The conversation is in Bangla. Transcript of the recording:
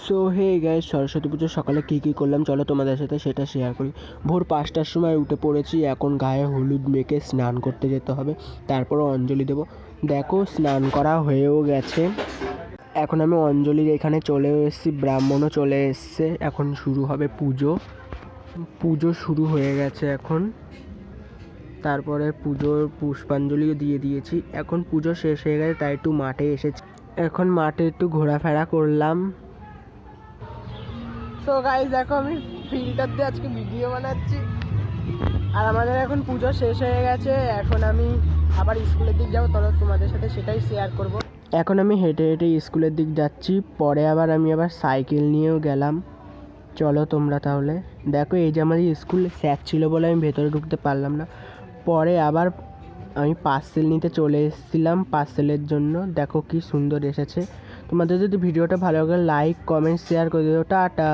সো হে গাইস, সরস্বতী পুজোর সকালে কী করলাম চলো তোমাদের সাথে সেটা শেয়ার করি। ভোর 5টার সময় উঠে পড়েছি, এখন গায়ে হলুদ মেখে স্নান করতে যেতে হবে, তারপরও অঞ্জলি দেবো। দেখো স্নান করা হয়েও গেছে, এখন আমি অঞ্জলির এখানে চলে এসেছি, ব্রাহ্মণও চলে এসছে, এখন শুরু হবে পুজো। পুজো শুরু হয়ে গেছে এখন, তারপরে পুজোর পুষ্পাঞ্জলিও দিয়ে দিয়েছি। এখন পুজো শেষ হয়ে গেছে তাই একটু মাঠে এসেছি, এখন মাঠে একটু ঘোরাফেরা করলাম। তো গাইস দেখো, আমি ফিল্টার দিয়ে আজকে ভিডিও বানাচ্ছি, আর আমাদের এখন পুজো শেষ হয়ে গেছে। এখন আমি আবার স্কুলের দিক যাবো, তবে তোমাদের সাথে সেটাই শেয়ার করব। এখন আমি হেঁটে হেঁটে স্কুলের দিক যাচ্ছি, পরে আমি আবার সাইকেল নিয়েও গেলাম। চলো তোমরা তাহলে দেখো, এই যে আমাদের স্কুল স্যার ছিল বলে আমি ভেতরে ঢুকতে পারলাম না। পরে আবার আমি পার্সেল নিতে চলে এসেছিলাম, পার্সেলের জন্য দেখো কি সুন্দর এসেছে। তোমাদের যদি ভিডিওটা ভালো লাগে লাইক কমেন্ট শেয়ার করে দিও। টাটা।